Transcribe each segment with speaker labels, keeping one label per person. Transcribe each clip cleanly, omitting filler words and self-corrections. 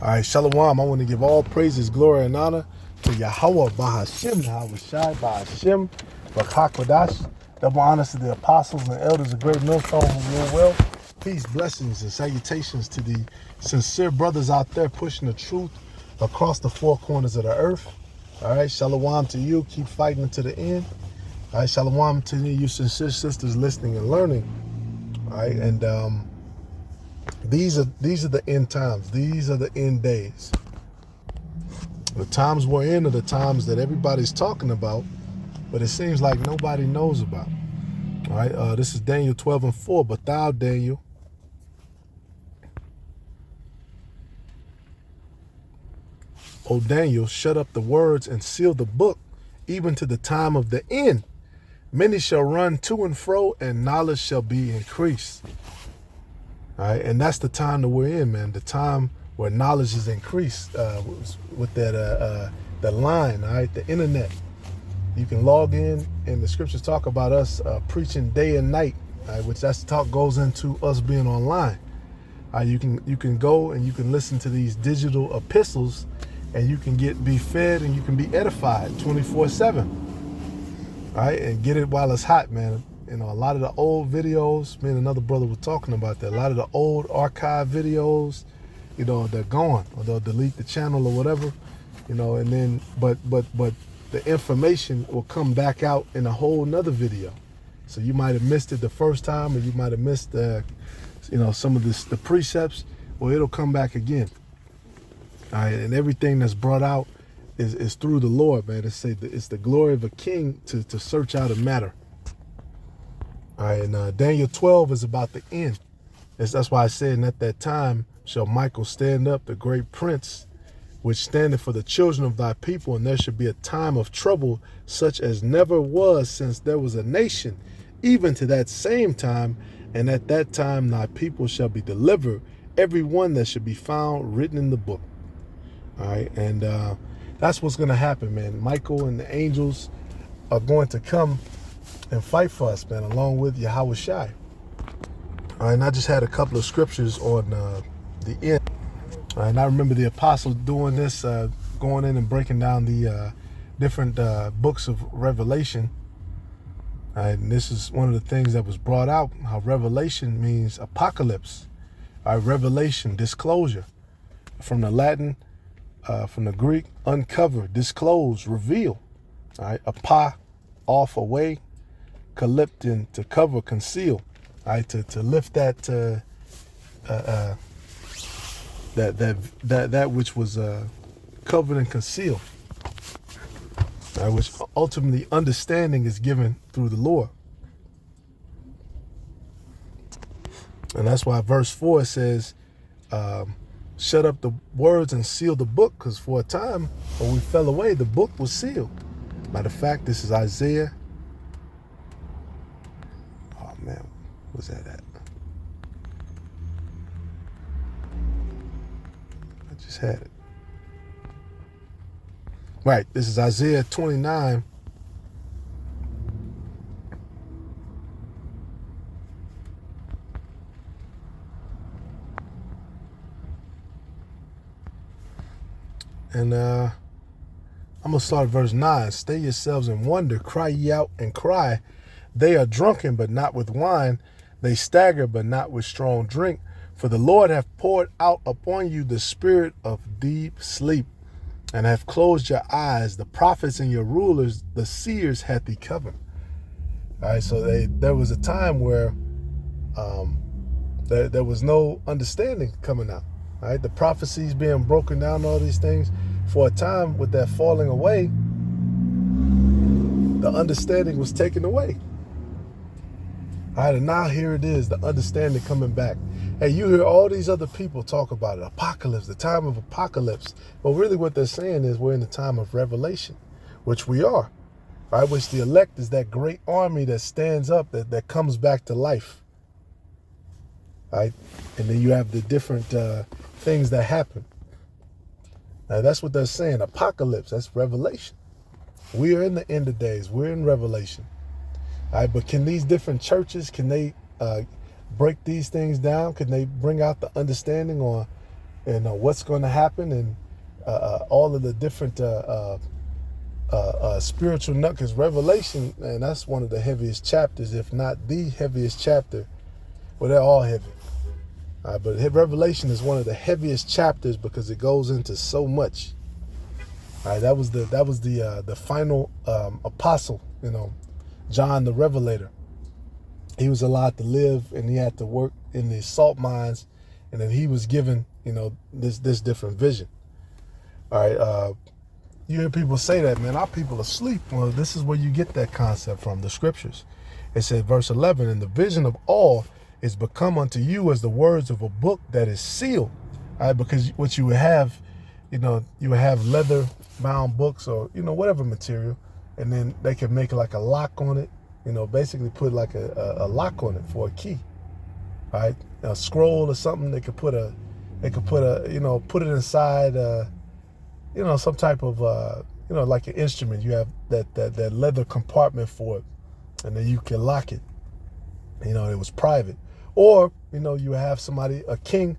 Speaker 1: All right, Shalom. I want to give all praises, glory, and honor to Yahweh Bahashim, Yahweh Shai Bahashim, Bakakwadash. Double honors to the apostles and elders of Great Millstone who rule well. Peace, blessings, and salutations to the sincere brothers out there pushing the truth across the four corners of the earth. All right, Shalom to you. Keep fighting to the end. All right, Shalom to you sincere sisters listening and learning. All right, and these are the end times. These are the end days. The times we're in are the times that everybody's talking about, but it seems like nobody knows about. All right, this is Daniel 12:4. But thou, Daniel, O Daniel, shut up the words and seal the book, even to the time of the end. Many shall run to and fro, and knowledge shall be increased. All right, and that's the time that we're in, man. The time where knowledge is increased with that the line, all right, the internet. You can log in, and the scriptures talk about us preaching day and night, all right, which that's talk goes into us being online. You can go and you can listen to these digital epistles, and you can be fed and you can be edified 24/7. All right, and get it while it's hot, man. You know, a lot of the old videos, me and another brother were talking about that. A lot of the old archive videos, you know, they're gone, or they'll delete the channel or whatever, you know, and then, but the information will come back out in a whole nother video. So you might have missed it the first time, or you might have missed, you know, some of the precepts, or it'll come back again. All right, and everything that's brought out is through the Lord, man. It's the glory of a king to search out a matter. All right, and Daniel 12 is about the end. That's why I said, and at that time shall Michael stand up, the great prince, which standeth for the children of thy people, and there shall be a time of trouble such as never was since there was a nation, even to that same time, and at that time thy people shall be delivered, every one that should be found written in the book. All right, and that's what's going to happen, man. Michael and the angels are going to come and fight for us, man, along with Yahweh Shai. All right, and I just had a couple of scriptures on the end. All right, and I remember the apostles doing this, going in and breaking down the different books of Revelation. All right, and this is one of the things that was brought out, how Revelation means apocalypse. All right, revelation, disclosure. From the Latin, from the Greek, uncover, disclose, reveal. All right, apa, off, away, calyptin, to cover, conceal. All right, to lift that that which was covered and concealed. All right, which ultimately understanding is given through the Lord. And that's why verse 4 says, shut up the words and seal the book, because for a time when we fell away, the book was sealed. Matter of fact, this is Isaiah. Oh man, where's that at? I just had it. Right, this is Isaiah 29. And I'm going to start at verse 9. Stay yourselves and wonder, cry ye out and cry. They are drunken, but not with wine. They stagger, but not with strong drink. For the Lord hath poured out upon you the spirit of deep sleep, and hath closed your eyes. The prophets and your rulers, the seers, hath he covered. All right, so there was a time where there was no understanding coming out. All right, the prophecies being broken down, all these things. For a time, with that falling away, the understanding was taken away. All right, and now here it is, the understanding coming back. Hey, you hear all these other people talk about it, apocalypse, the time of apocalypse. But really what they're saying is we're in the time of revelation, which we are. Right, which the elect is that great army that stands up, that comes back to life. Right, and then you have the different things that happen. Now that's what they're saying. Apocalypse, that's revelation. We are in the end of days. We're in revelation. All right, but can these different churches, can they break these things down? Can they bring out the understanding, or and what's going to happen, and all of the different spiritual nut. Because Revelation, and that's one of the heaviest chapters, if not the heaviest chapter. Well, they're all heavy. But Revelation is one of the heaviest chapters because it goes into so much. That was the final apostle, John the Revelator. He was allowed to live, and he had to work in the salt mines, and then he was given, this different vision. All right. You hear people say that, man, our people are asleep. Well, this is where you get that concept from, the scriptures. It said, verse 11, and the vision of all is become unto you as the words of a book that is sealed. All right, because what you would have, you would have leather bound books or, whatever material, and then they could make like a lock on it, basically put like a lock on it for a key. All right, a scroll or something, they could put put it inside, some type of, like an instrument. You have that leather compartment for it, and then you can lock it. It was private. Or, you have somebody, a king,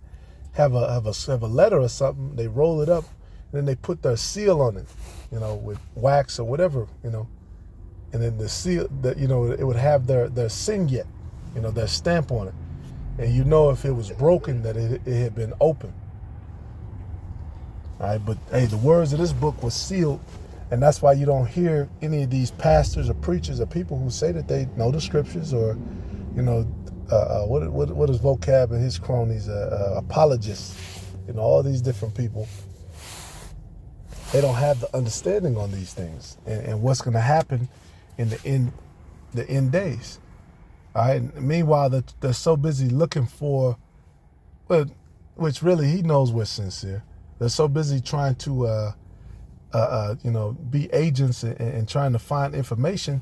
Speaker 1: have a letter or something, they roll it up, and then they put their seal on it, with wax or whatever, and then the seal, that it would have their signet, their stamp on it. And if it was broken, that it had been open. All right, but hey, the words of this book was sealed, and that's why you don't hear any of these pastors or preachers or people who say that they know the scriptures, or what is Vocab and his cronies, apologists, all these different people. They don't have the understanding on these things and what's going to happen in the end days. All right. Meanwhile, they're so busy looking for, which really he knows we're sincere. They're so busy trying to, be agents and trying to find information.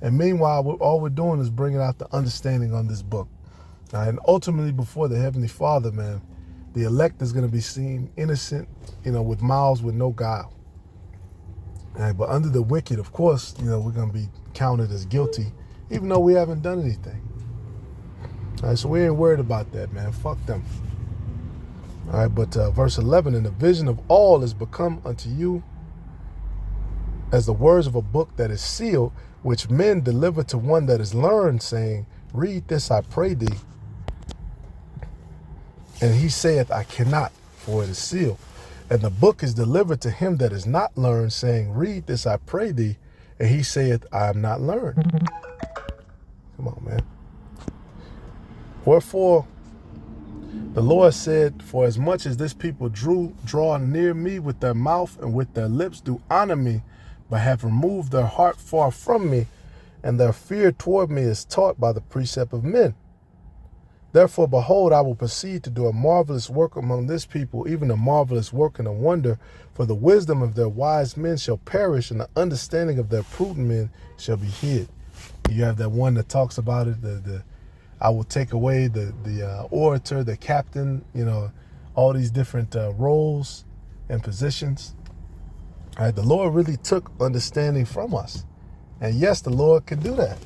Speaker 1: And meanwhile, all we're doing is bringing out the understanding on this book. And ultimately, before the Heavenly Father, man, the elect is going to be seen innocent, with mouths with no guile. All right, but under the wicked, of course, we're going to be counted as guilty, even though we haven't done anything. All right, so we ain't worried about that, man. Fuck them. All right, but verse 11, and the vision of all is become unto you as the words of a book that is sealed, which men deliver to one that is learned, saying, read this, I pray thee. And he saith, I cannot, for it is sealed. And the book is delivered to him that is not learned, saying, read this, I pray thee. And he saith, I am not learned. Come on, man. Wherefore, the Lord said, for as much as this people draw near me with their mouth and with their lips do honor me, but have removed their heart far from me, and their fear toward me is taught by the precept of men. Therefore, behold, I will proceed to do a marvelous work among this people, even a marvelous work and a wonder, for the wisdom of their wise men shall perish, and the understanding of their prudent men shall be hid. You have that one that talks about it, I will take away the orator, the captain, all these different roles and positions. All right, the Lord really took understanding from us. And yes, the Lord can do that.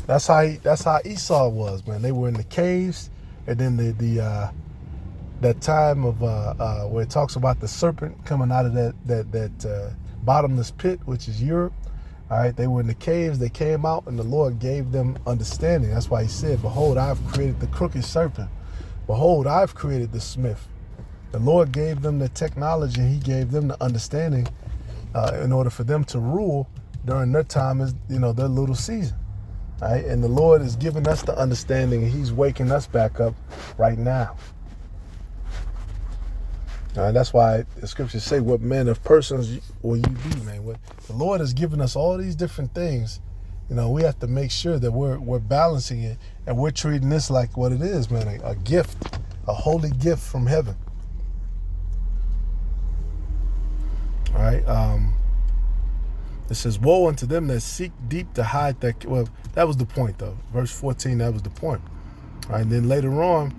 Speaker 1: That's how Esau was, man. They were in the caves, and then that time of where it talks about the serpent coming out of that bottomless pit, which is Europe. All right, they were in the caves. They came out, and the Lord gave them understanding. That's why he said, behold, I've created the crooked serpent. Behold, I've created the smith. The Lord gave them the technology. He gave them the understanding in order for them to rule during their time, their little season. All right, and the Lord is giving us the understanding, and he's waking us back up right now. That's why the scriptures say, what manner of persons will you be, man? The Lord has given us all these different things. We have to make sure that we're balancing it, and we're treating this like what it is, man, a gift, a holy gift from heaven. All right. It says, woe unto them that seek deep to hide that. Well, that was the point, though. Verse 14, that was the point. All right, and then later on,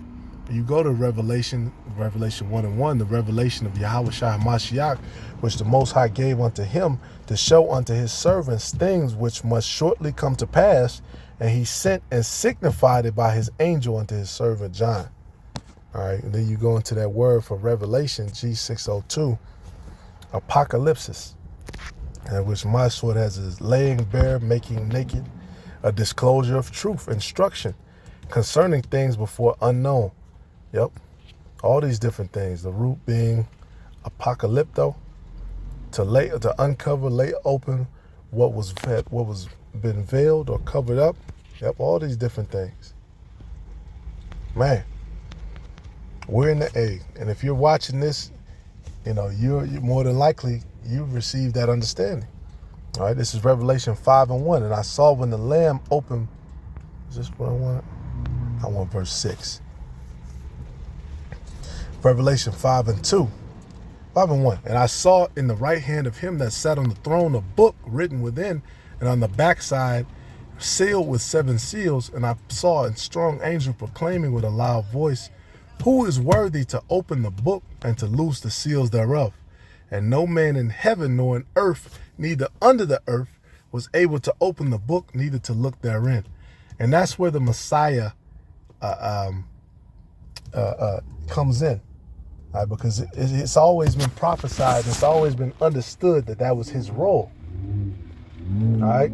Speaker 1: you go to Revelation 1:1, the revelation of Yahweh Shai Mashiach, which the Most High gave unto him to show unto his servants things which must shortly come to pass. And he sent and signified it by his angel unto his servant John. All right, and then you go into that word for Revelation, G602, apocalypsis, and which my sword has is laying bare, making naked, a disclosure of truth, instruction concerning things before unknown. Yep, all these different things. The root being apocalypto, to uncover, lay open what was been veiled or covered up. Yep, all these different things. Man, we're in the A, and if you're watching this, you're more than likely you've received that understanding. All right, this is Revelation 5:1, and I saw when the Lamb opened. Is this what I want? I want verse 6. Revelation 5:2. 5:1. And I saw in the right hand of him that sat on the throne a book written within, and on the backside sealed with 7 seals. And I saw a strong angel proclaiming with a loud voice, who is worthy to open the book and to loose the seals thereof? And no man in heaven nor in earth, neither under the earth, was able to open the book, neither to look therein. And that's where the Messiah comes in. Because it's always been prophesied, it's always been understood that was his role. All right?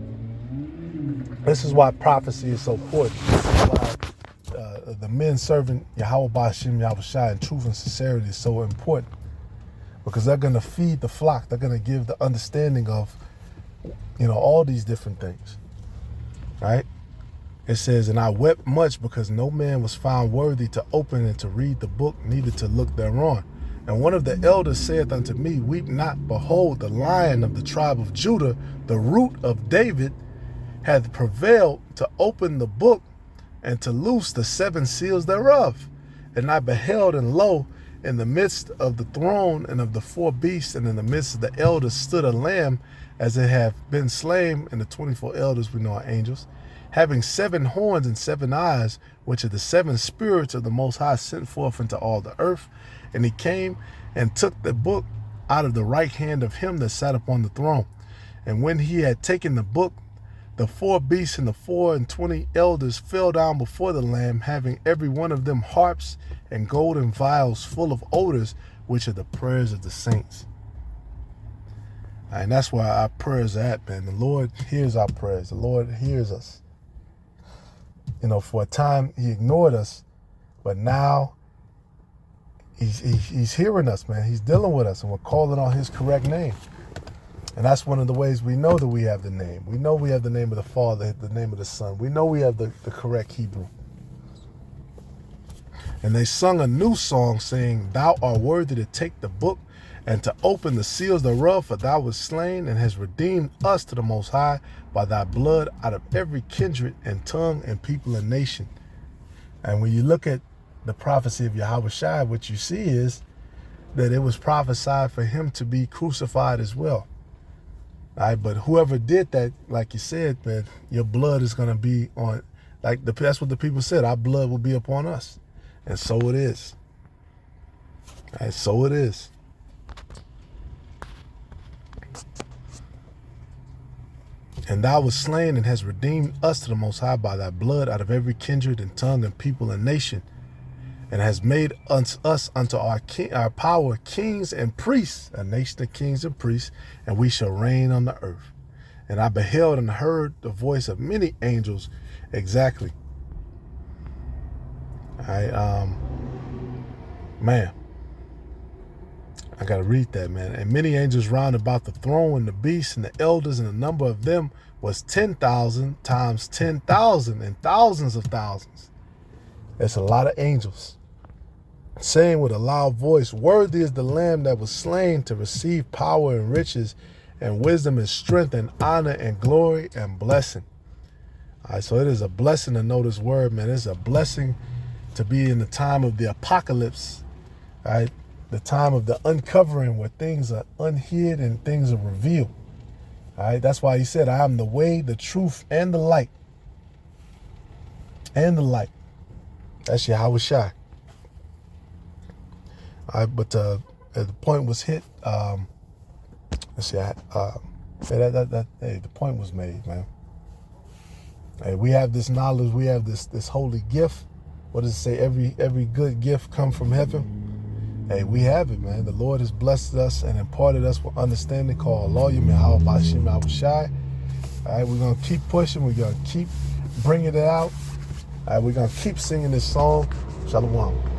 Speaker 1: This is why prophecy is so important. This is why the men serving Yahweh Ba'ashem Yahushua in truth and sincerity is so important. Because they're going to feed the flock. They're going to give the understanding of, all these different things. Right? It says, and I wept much because no man was found worthy to open and to read the book, neither to look thereon. And one of the elders saith unto me, weep not, behold, the Lion of the tribe of Judah, the root of David, hath prevailed to open the book and to loose the 7 seals thereof. And I beheld, and lo, in the midst of the throne and of the 4 beasts, and in the midst of the elders stood a lamb, as it hath been slain, and the 24 elders we know are angels, having 7 horns and 7 eyes, which are the 7 spirits of the Most High sent forth into all the earth. And he came and took the book out of the right hand of him that sat upon the throne. And when he had taken the book, the 4 beasts and the 24 elders fell down before the Lamb, having every one of them harps and golden vials full of odors, which are the prayers of the saints. And that's where our prayers are at, man. The Lord hears our prayers. The Lord hears us. For a time he ignored us, but now he's hearing us, man. He's dealing with us, and we're calling on his correct name. And that's one of the ways we know that we have the name. We know we have the name of the Father, the name of the Son. We know we have the correct Hebrew. And they sung a new song, saying, thou art worthy to take the book and to open the seals thereof, for thou wast slain and hast redeemed us to the Most High by thy blood out of every kindred and tongue and people and nation. And when you look at the prophecy of Yahweh Shai, what you see is that it was prophesied for him to be crucified as well. All right, but whoever did that, like you said, man, your blood is going to be on, that's what the people said, our blood will be upon us. And so it is. All right, so it is. And thou wast slain and hast redeemed us to the Most High by thy blood out of every kindred and tongue and people and nation, and has made us unto our power kings and priests, a nation of kings and priests, and we shall reign on the earth. And I beheld and heard the voice of many angels. Exactly. Man, I got to read that, man. And many angels round about the throne and the beasts and the elders, and the number of them was 10,000 times 10,000 and thousands of thousands. That's a lot of angels, saying with a loud voice, worthy is the Lamb that was slain to receive power and riches and wisdom and strength and honor and glory and blessing. All right, so it is a blessing to know this word, man. It's a blessing to be in the time of the apocalypse, all right? The time of the uncovering, where things are unhid and things are revealed. All right, that's why he said, I am the way, the truth, and the light. And the light. That's Yahweh Shai. All right, but the point was hit. Let's see. Hey, the point was made, man. Hey, we have this knowledge. We have this holy gift. What does it say? Every good gift come from heaven. Hey, we have it, man. The Lord has blessed us and imparted us with understanding called Elohim Yahweh Bashim Abushai. All right, we're going to keep pushing. We're going to keep bringing it out. All right, we're going to keep singing this song. Shalom.